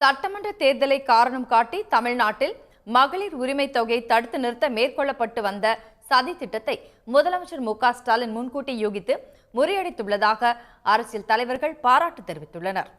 சட்டமன்ற தேர்தலை காரணம் காட்டி தமிழ்நாட்டில் மகளிர் உரிமை தொகை தடுத்து நிறுத்த மேற்கொள்ளப்பட்டு வந்த சதி திட்டத்தை முதலமைச்சர் மு.க.ஸ்டாலின் முன்கூட்டி யூகித்து முறியடித்துள்ளதாக அரசியல் தலைவர்கள் பாராட்டு தெரிவித்துள்ளனர்.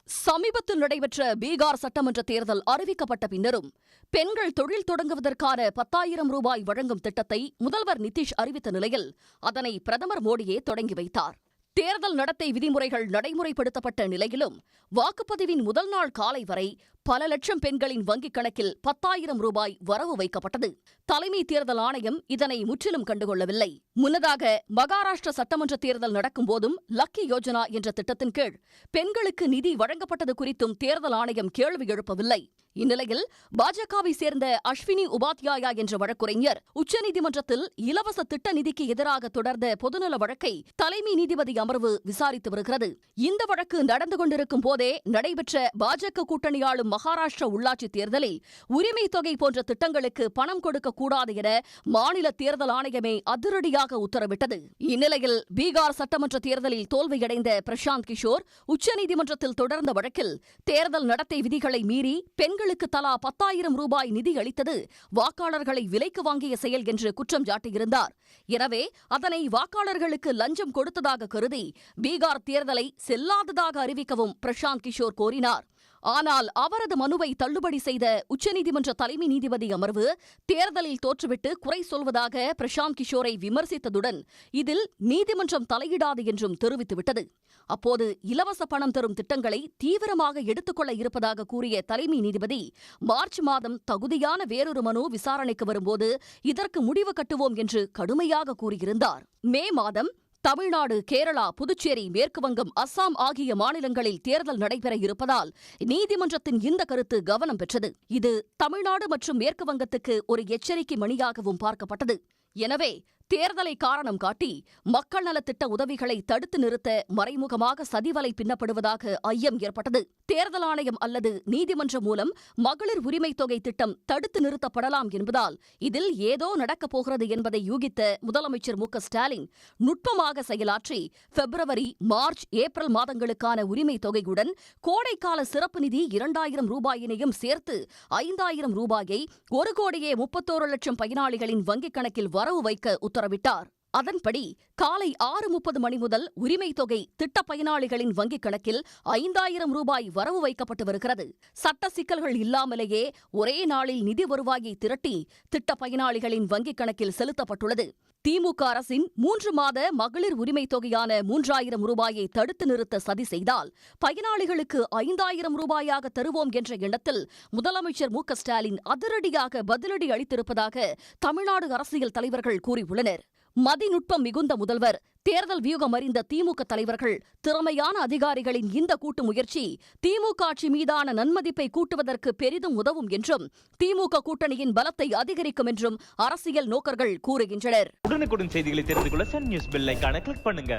சமீபத்தில் நடைபெற்ற பீகார் சட்டமன்ற தேர்தல் அறிவிக்கப்பட்ட பின்னரும் பெண்கள் தொழில் தொடங்குவதற்கான 10,000 ரூபாய் வழங்கும் திட்டத்தை முதல்வர் நிதிஷ் அறிவித்த நிலையில் அதனை பிரதமர் மோடியே தொடங்கி வைத்தார். தேர்தல் நடத்தை விதிமுறைகள் நடைமுறைப்படுத்தப்பட்ட நிலையிலும் வாக்குப்பதிவின் முதல் நாள் காலை வரை பல லட்சம் பெண்களின் வங்கிக் கணக்கில் 10,000 ரூபாய் வரவு வைக்கப்பட்டது. தலைமை தேர்தல் ஆணையம் இதனை முற்றிலும் கண்டுகொள்ளவில்லை. முன்னதாக மகாராஷ்டிர சட்டமன்ற தேர்தல் நடக்கும் போதும் லக்கி யோஜனா என்ற திட்டத்தின் கீழ் பெண்களுக்கு நிதி வழங்கப்பட்டது குறித்தும் தேர்தல் ஆணையம் கேள்வி எழுப்பவில்லை. இந்நிலையில் பாஜகவை சேர்ந்த அஸ்வினி உபாத்யாயா என்ற வழக்குரைஞர் உச்சநீதிமன்றத்தில் இலவச திட்ட நிதிக்கு எதிராக தொடர்ந்த பொதுநல வழக்கை தலைமை நீதிபதி அமர்வு விசாரித்து வருகிறது. இந்த வழக்கு நடந்து கொண்டிருக்கும் போதே நடைபெற்ற பாஜக கூட்டணி ஆளும் மகாராஷ்டிர உள்ளாட்சி தேர்தலில் உரிமை தொகை போன்ற திட்டங்களுக்கு பணம் கொடுக்கக்கூடாது என மாநில தேர்தல் ஆணையமே அதிரடியாக உத்தரவிட்டது. இந்நிலையில் பீகார் சட்டமன்ற தேர்தலில் தோல்வியடைந்த பிரசாந்த் கிஷோர் உச்சநீதிமன்றத்தில் தொடர்ந்த வழக்கில் தேர்தல் நடத்தை விதிகளை மீறி பெண்களுக்கு தலா 10,000 ரூபாய் நிதி அளித்தது வாக்காளர்களை விலைக்கு வாங்கிய செயல் என்று குற்றம் சாட்டியிருந்தார். எனவே அதனை வாக்காளர்களுக்கு லஞ்சம் கொடுத்ததாக கருதி பீகார் தேர்தலை செல்லாததாக அறிவிக்கவும் பிரசாந்த் கிஷோர் கோரினார். ஆனால் அவரது மனுவை தள்ளுபடி செய்த உச்சநீதிமன்ற தலைமை நீதிபதி அமர்வு தேர்தலில் தோற்றுவிட்டு குறை சொல்வதாக பிரசாந்த் கிஷோரை விமர்சித்ததுடன் இதில் நீதிமன்றம் தலையிடாது என்றும் தெரிவித்துவிட்டது. அப்போது இலவச பணம் தரும் திட்டங்களை தீவிரமாக எடுத்துக்கொள்ள இருப்பதாக கூறிய தலைமை நீதிபதி மார்ச் மாதம் தகுதியான வேறொரு மனு விசாரணைக்கு வரும்போது இதற்கு முடிவு கட்டுவோம் என்று கடுமையாக கூறியிருந்தார். மே மாதம் தமிழ்நாடு, கேரளா, புதுச்சேரி, மேற்குவங்கம், அஸ்ஸாம் ஆகிய மாநிலங்களில் தேர்தல் நடைபெற இருப்பதால் நீதிமன்றத்தின் இந்த கருத்து கவனம் பெற்றது. இது தமிழ்நாடு மற்றும் மேற்குவங்கத்துக்கு ஒரு எச்சரிக்கை மணியாகவும் பார்க்கப்பட்டது. எனவே தேர்தலை காரணம் காட்டி மக்கள் நலத்திட்ட உதவிகளை தடுத்து நிறுத்த மறைமுகமாக சதிவலை பின்னப்படுவதாக ஐயம் ஏற்பட்டது. தேர்தல் ஆணையம் அல்லது நீதிமன்றம் மூலம் மகளிர் உரிமை தொகை திட்டம் தடுத்து நிறுத்தப்படலாம் என்பதால் இதில் ஏதோ நடக்கப் போகிறது என்பதை யூகித்த முதலமைச்சர் மு.க.ஸ்டாலின் நுட்பமாக செயலாற்றி பிப்ரவரி, மார்ச், ஏப்ரல் மாதங்களுக்கான உரிமை தொகையுடன் கோடைக்கால சிறப்பு நிதி 2,000 ரூபாயினையும் சேர்த்து 5,000 ரூபாயை 1,31,00,000 பயனாளிகளின் வங்கிக் கணக்கில் வரவு வைக்க உத்தரவிட்டார். அதன்படி காலை 6:30 மணி முதல் உரிமை தொகை திட்ட பயனாளிகளின் வங்கிக் கணக்கில் 5,000 ரூபாய் வரவு வைக்கப்பட்டு வருகிறது. சட்ட சிக்கல்கள் இல்லாமலேயே ஒரே நாளில் நிதி வருவாயை திரட்டி திட்ட பயனாளிகளின் வங்கிக் கணக்கில் செலுத்தப்பட்டுள்ளது. திமுக அரசின் 3 மாத மகளிர் உரிமை தொகையான 3,000 ரூபாயை தடுத்து நிறுத்த சதி செய்தால் பயனாளிகளுக்கு 5,000 ரூபாயாக தருவோம் என்ற எண்ணத்தில் முதலமைச்சர் மு.க.ஸ்டாலின் அதிரடியாக பதிலடி அளித்திருப்பதாக தமிழ்நாடு அரசியல் தலைவர்கள் கூறியுள்ளனர். மதிநுட்பம் மிகுந்த முதல்வர், தேர்தல் வியூகம் அறிந்த திமுக தலைவர்கள், திறமையான அதிகாரிகளின் இந்த கூட்டு முயற்சி திமுக ஆட்சி மீதான நன்மதிப்பை கூட்டுவதற்கு பெரிதும் உதவும் என்றும் திமுக கூட்டணியின் பலத்தை அதிகரிக்கும் என்றும் அரசியல் நோக்கர்கள் கூறுகின்றனர். உடனுக்குடன் செய்திகளை தெரிந்து கொள்ள சன் நியூஸ் பெல் ஐகானை கிளிக் பண்ணுங்க.